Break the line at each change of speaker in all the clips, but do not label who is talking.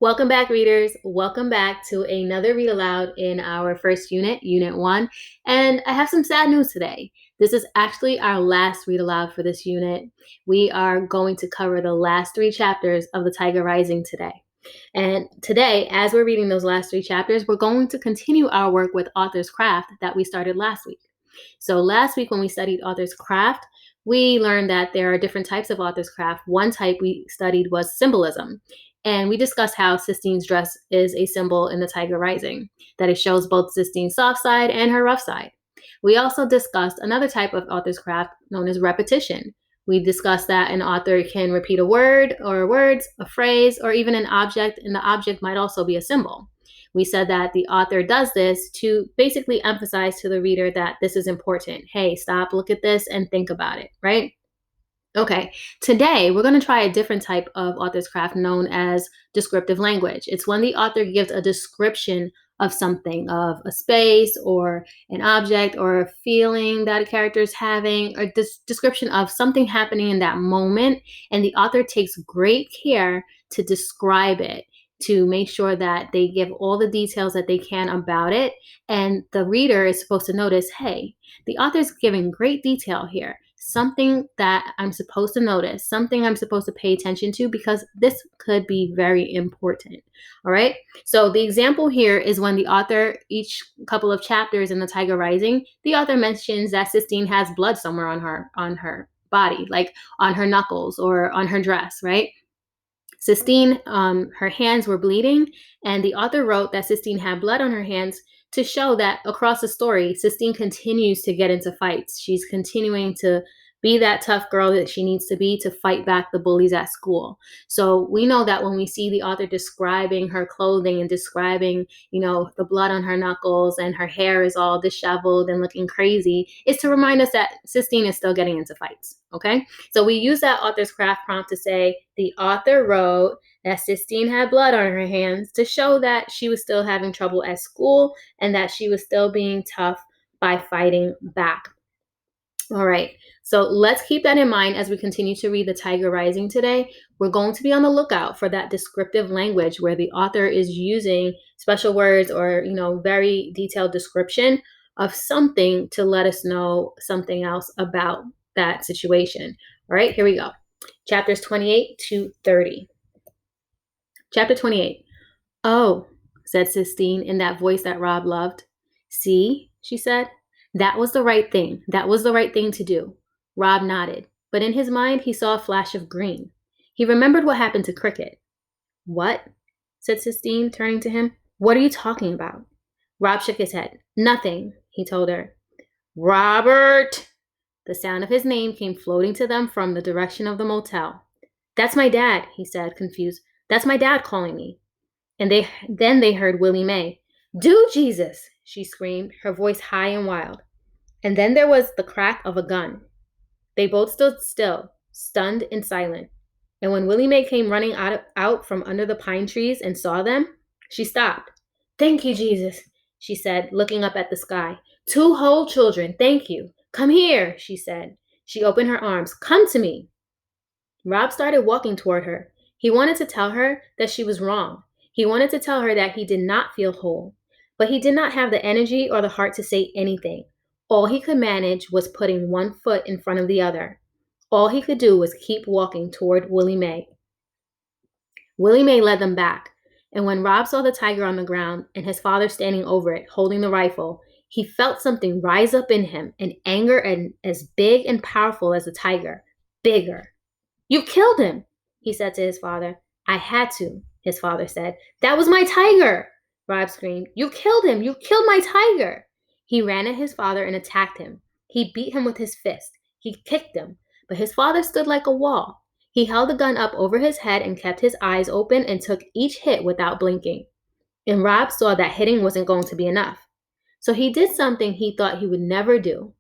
Welcome back, readers. Welcome back to another read aloud in our first unit, Unit 1. And I have some sad news today. This is actually our last read aloud for this unit. We are going to cover the last 3 chapters of The Tiger Rising today. And today, as we're reading those last 3 chapters, we're going to continue our work with Author's Craft that we started last week. So last week when we studied Author's Craft, we learned that there are different types of Author's Craft. One type we studied was symbolism. And we discussed how Sistine's dress is a symbol in The Tiger Rising, that it shows both Sistine's soft side and her rough side. We also discussed another type of Author's Craft known as repetition. We discussed that an author can repeat a word or words, a phrase, or even an object, and the object might also be a symbol. We said that the author does this to basically emphasize to the reader that this is important. Hey, stop, look at this, and think about it, right? Okay, today we're going to try a different type of author's craft known as descriptive language. It's when the author gives a description of something, of a space or an object or a feeling that a character is having, or description of something happening in that moment, and the author takes great care to describe it, to make sure that they give all the details that they can about it, and the reader is supposed to notice, hey, the author's giving great detail here, something that I'm supposed to notice, something I'm supposed to pay attention to, because this could be very important. All right. So the example here is when the author, each couple of chapters in The Tiger Rising, the author mentions that Sistine has blood somewhere on her body, like on her knuckles or on her dress, right? Sistine, her hands were bleeding, and the author wrote that Sistine had blood on her hands to show that across the story, Sistine continues to get into fights. She's continuing to be that tough girl that she needs to be to fight back the bullies at school. So we know that when we see the author describing her clothing and describing, the blood on her knuckles and her hair is all disheveled and looking crazy, it's to remind us that Sistine is still getting into fights, okay? So we use that author's craft prompt to say, the author wrote that Sistine had blood on her hands to show that she was still having trouble at school and that she was still being tough by fighting back. All right, so let's keep that in mind as we continue to read The Tiger Rising today. We're going to be on the lookout for that descriptive language where the author is using special words or, very detailed description of something to let us know something else about that situation. All right, here we go. Chapters 28 to 30. Chapter 28. Oh, said Sistine in that voice that Rob loved. See, she said. That was the right thing. That was the right thing to do. Rob nodded, but in his mind he saw a flash of green. He remembered what happened to Cricket. What? Said Sistine, turning to him. What are you talking about? Rob shook his head. Nothing, he told her. Robert! The sound of his name came floating to them from the direction of the motel. That's my dad, he said, confused. That's my dad calling me. And then they heard Willie Mae. Do Jesus! She screamed, her voice high and wild. And then there was the crack of a gun. They both stood still, stunned and silent. And when Willie Mae came running out from under the pine trees and saw them, she stopped. Thank you, Jesus, she said, looking up at the sky. 2 whole children, thank you. Come here, she said. She opened her arms. Come to me. Rob started walking toward her. He wanted to tell her that she was wrong. He wanted to tell her that he did not feel whole. But he did not have the energy or the heart to say anything. All he could manage was putting one foot in front of the other. All he could do was keep walking toward Willie Mae. Willie Mae led them back, and when Rob saw the tiger on the ground and his father standing over it, holding the rifle, he felt something rise up in him, an anger as big and powerful as the tiger, bigger. You killed him, he said to his father. I had to, his father said. That was my tiger, Rob screamed. You killed him. You killed my tiger. He ran at his father and attacked him. He beat him with his fist. He kicked him, but his father stood like a wall. He held the gun up over his head and kept his eyes open and took each hit without blinking. And Rob saw that hitting wasn't going to be enough. So he did something he thought he would never do.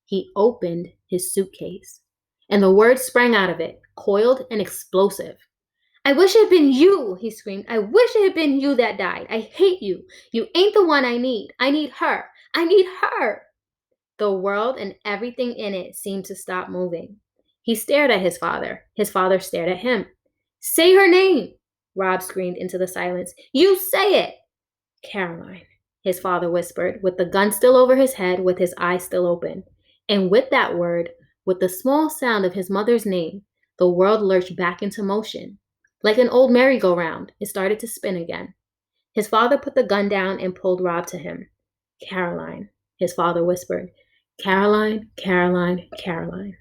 He opened his suitcase, and the words sprang out of it, coiled and explosive. I wish it had been you, he screamed. I wish it had been you that died. I hate you. You ain't the one I need. I need her. I need her. The world and everything in it seemed to stop moving. He stared at his father. His father stared at him. Say her name. Rob screamed into the silence. You say it! Caroline, his father whispered, with the gun still over his head, with his eyes still open. And with that word, with the small sound of his mother's name, the world lurched back into motion. Like an old merry-go-round, it started to spin again. His father put the gun down and pulled Rob to him. Caroline, his father whispered. Caroline, Caroline, Caroline.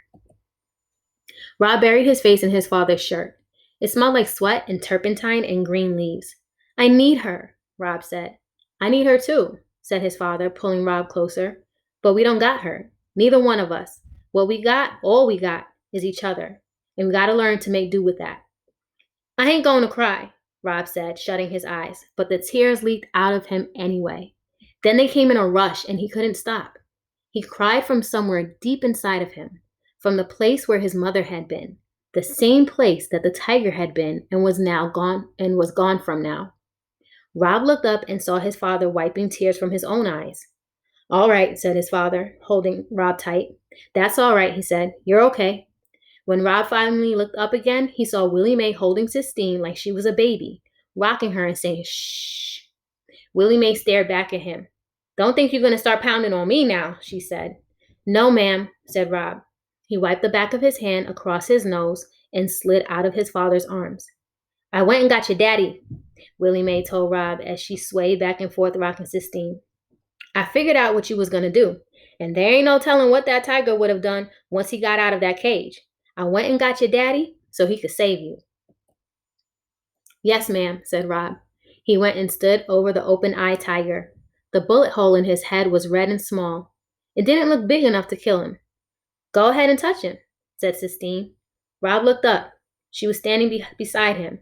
Rob buried his face in his father's shirt. It smelled like sweat and turpentine and green leaves. I need her, Rob said. I need her too, said his father, pulling Rob closer. But we don't got her. Neither one of us. What we got, all we got, is each other. And we gotta learn to make do with that. I ain't going to cry, Rob said, shutting his eyes, but the tears leaked out of him anyway. Then they came in a rush and he couldn't stop. He cried from somewhere deep inside of him, from the place where his mother had been, the same place that the tiger had been and was gone from now. Rob looked up and saw his father wiping tears from his own eyes. All right, said his father, holding Rob tight. That's all right, he said. You're okay. When Rob finally looked up again, he saw Willie Mae holding Sistine like she was a baby, rocking her and saying, shh. Willie Mae stared back at him. Don't think you're going to start pounding on me now, she said. No, ma'am, said Rob. He wiped the back of his hand across his nose and slid out of his father's arms. I went and got your daddy, Willie Mae told Rob as she swayed back and forth rocking Sistine. I figured out what you was going to do, and there ain't no telling what that tiger would have done once he got out of that cage. I went and got your daddy so he could save you. Yes, ma'am, said Rob. He went and stood over the open-eyed tiger. The bullet hole in his head was red and small. It didn't look big enough to kill him. Go ahead and touch him, said Sistine. Rob looked up. She was standing beside him.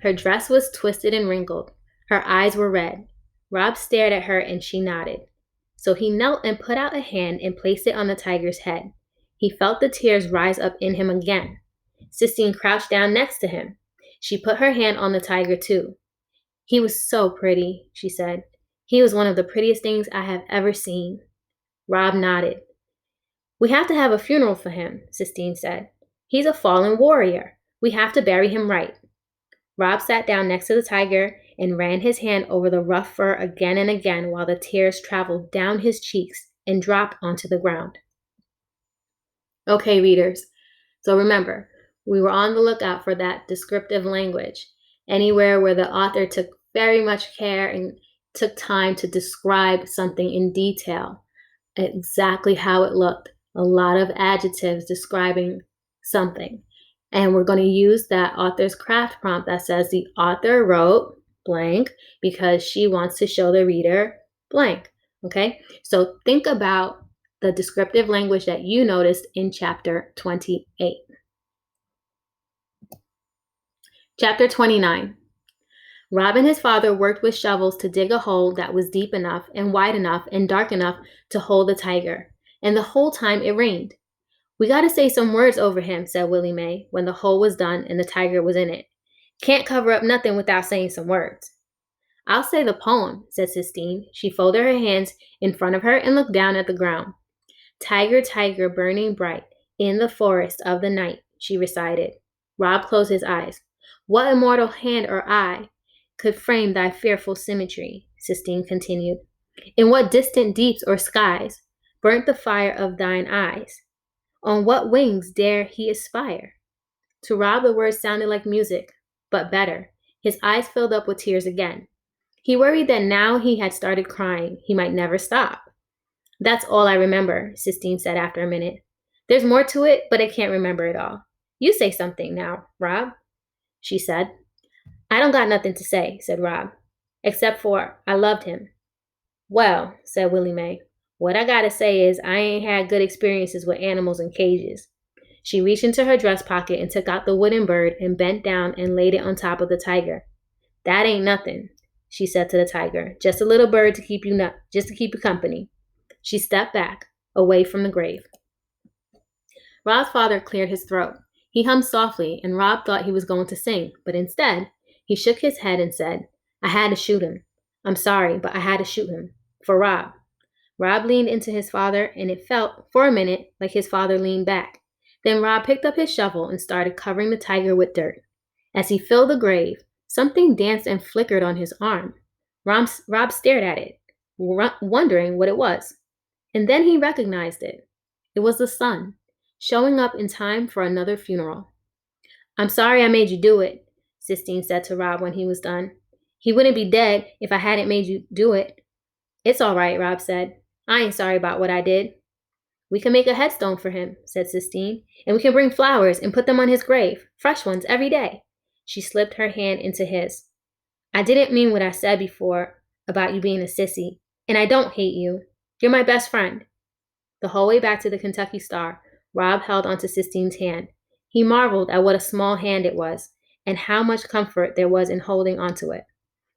Her dress was twisted and wrinkled. Her eyes were red. Rob stared at her and she nodded. So he knelt and put out a hand and placed it on the tiger's head. He felt the tears rise up in him again. Sistine crouched down next to him. She put her hand on the tiger too. He was so pretty, she said. He was one of the prettiest things I have ever seen. Rob nodded. We have to have a funeral for him, Sistine said. He's a fallen warrior. We have to bury him right. Rob sat down next to the tiger and ran his hand over the rough fur again and again while the tears traveled down his cheeks and dropped onto the ground. Okay, readers. So remember, we were on the lookout for that descriptive language. Anywhere where the author took very much care and took time to describe something in detail, exactly how it looked. A lot of adjectives describing something. And we're going to use that author's craft prompt that says the author wrote blank because she wants to show the reader blank. Okay? So think about the descriptive language that you noticed in chapter 28. Chapter 29. Rob and his father worked with shovels to dig a hole that was deep enough and wide enough and dark enough to hold the tiger. And the whole time it rained. We got to say some words over him, said Willie Mae, when the hole was done and the tiger was in it. Can't cover up nothing without saying some words. I'll say the poem, said Sistine. She folded her hands in front of her and looked down at the ground. Tiger, tiger, burning bright, in the forest of the night, she recited. Rob closed his eyes. What immortal hand or eye could frame thy fearful symmetry, Sistine continued. In what distant deeps or skies burnt the fire of thine eyes? On what wings dare he aspire? To Rob the words sounded like music, but better. His eyes filled up with tears again. He worried that now he had started crying, he might never stop. That's all I remember, Sistine said after a minute. There's more to it, but I can't remember it all. You say something now, Rob, she said. I don't got nothing to say, said Rob, except for I loved him. Well, said Willie Mae, what I gotta say is I ain't had good experiences with animals in cages. She reached into her dress pocket and took out the wooden bird and bent down and laid it on top of the tiger. That ain't nothing, she said to the tiger. Just a little bird to keep you company. She stepped back, away from the grave. Rob's father cleared his throat. He hummed softly, and Rob thought he was going to sing, but instead, he shook his head and said, I had to shoot him. I'm sorry, but I had to shoot him. For Rob. Rob leaned into his father, and it felt, for a minute, like his father leaned back. Then Rob picked up his shovel and started covering the tiger with dirt. As he filled the grave, Something danced and flickered on his arm. Rob stared at it, wondering what it was. And then he recognized it. It was the sun, showing up in time for another funeral. I'm sorry I made you do it, Sistine said to Rob when he was done. He wouldn't be dead if I hadn't made you do it. It's all right, Rob said. I ain't sorry about what I did. We can make a headstone for him, said Sistine, and we can bring flowers and put them on his grave, fresh ones every day. She slipped her hand into his. I didn't mean what I said before about you being a sissy, and I don't hate you. You're my best friend. The whole way back to the Kentucky Star, Rob held onto Sistine's hand. He marveled at what a small hand it was, and how much comfort there was in holding onto it.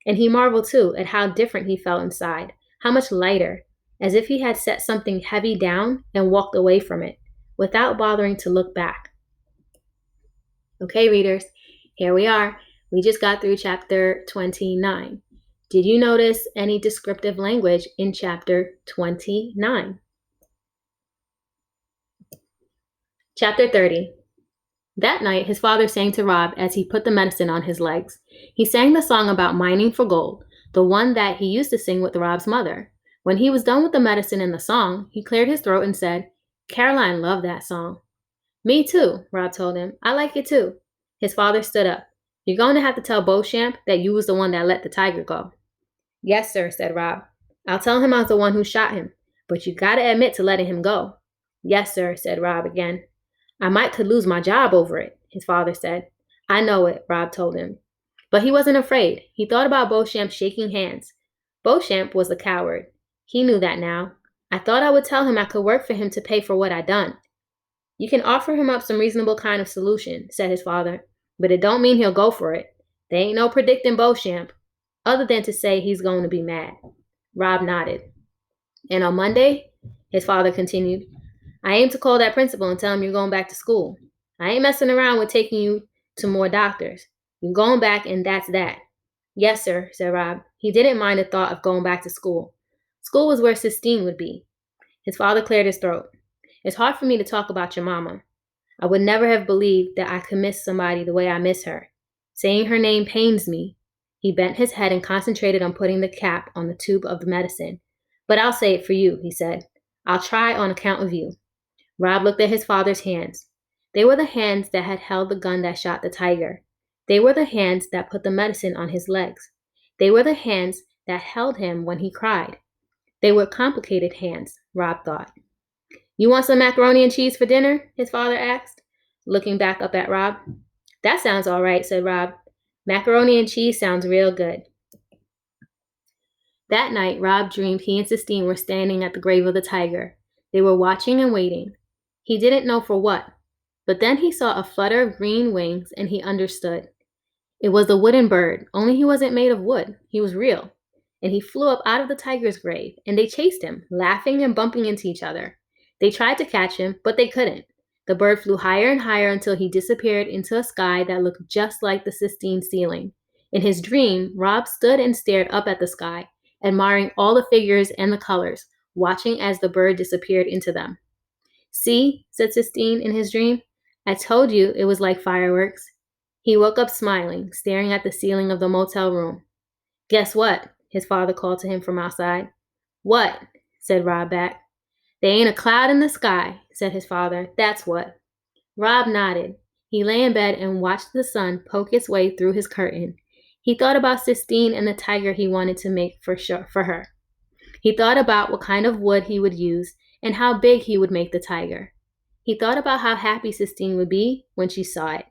And he marveled too at how different he felt inside, how much lighter, as if he had set something heavy down and walked away from it, without bothering to look back. Okay, readers, here we are. We just got through chapter 29. Did you notice any descriptive language in chapter 29? Chapter 30. That night, his father sang to Rob as he put the medicine on his legs. He sang the song about mining for gold, the one that he used to sing with Rob's mother. When he was done with the medicine and the song, he cleared his throat and said, Caroline loved that song. Me too, Rob told him. I like it too. His father stood up. You're going to have to tell Beauchamp that you was the one that let the tiger go. Yes, sir, said Rob. I'll tell him I was the one who shot him, but you gotta admit to letting him go. Yes, sir, said Rob again. I might could lose my job over it, his father said. I know it, Rob told him. But he wasn't afraid. He thought about Beauchamp shaking hands. Beauchamp was the coward. He knew that now. I thought I would tell him I could work for him to pay for what I done. You can offer him up some reasonable kind of solution, said his father, but it don't mean he'll go for it. There ain't no predicting Beauchamp, other than to say he's going to be mad. Rob nodded. And on Monday, his father continued, I aim to call that principal and tell him you're going back to school. I ain't messing around with taking you to more doctors. You're going back and that's that. Yes, sir, said Rob. He didn't mind the thought of going back to school. School was where Sistine would be. His father cleared his throat. It's hard for me to talk about your mama. I would never have believed that I could miss somebody the way I miss her. Saying her name pains me. He bent his head and concentrated on putting the cap on the tube of the medicine. But I'll say it for you, he said. I'll try on account of you. Rob looked at his father's hands. They were the hands that had held the gun that shot the tiger. They were the hands that put the medicine on his legs. They were the hands that held him when he cried. They were complicated hands, Rob thought. You want some macaroni and cheese for dinner? His father asked, looking back up at Rob. That sounds all right, said Rob. Macaroni and cheese sounds real good. That night, Rob dreamed he and Sistine were standing at the grave of the tiger. They were watching and waiting. He didn't know for what, but then he saw a flutter of green wings and he understood. It was a wooden bird, only he wasn't made of wood. He was real. And he flew up out of the tiger's grave, and they chased him, laughing and bumping into each other. They tried to catch him, but they couldn't. The bird flew higher and higher until he disappeared into a sky that looked just like the Sistine ceiling. In his dream, Rob stood and stared up at the sky, admiring all the figures and the colors, watching as the bird disappeared into them. See, said Sistine in his dream, I told you it was like fireworks. He woke up smiling, staring at the ceiling of the motel room. Guess what? His father called to him from outside. What? Said Rob back. There ain't a cloud in the sky, said his father. That's what. Rob nodded. He lay in bed and watched the sun poke its way through his curtain. He thought about Sistine and the tiger he wanted to make for her. He thought about what kind of wood he would use and how big he would make the tiger. He thought about how happy Sistine would be when she saw it.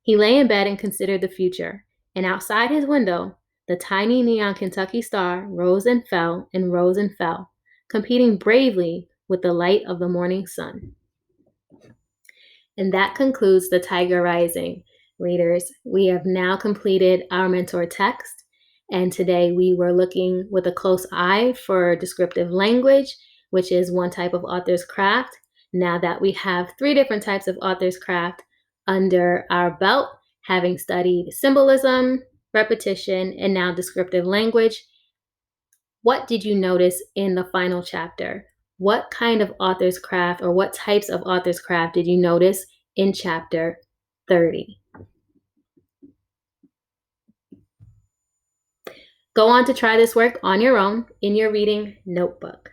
He lay in bed and considered the future, and outside his window, the tiny neon Kentucky Star rose and fell and rose and fell, competing bravely with the light of the morning sun. And that concludes the Tiger Rising. Readers, we have now completed our mentor text, and today we were looking with a close eye for descriptive language, which is one type of author's craft. Now that we have 3 different types of author's craft under our belt, having studied symbolism, repetition, and now descriptive language, what did you notice in the final chapter? What kind of author's craft or what types of author's craft did you notice in chapter 30? Go on to try this work on your own in your reading notebook.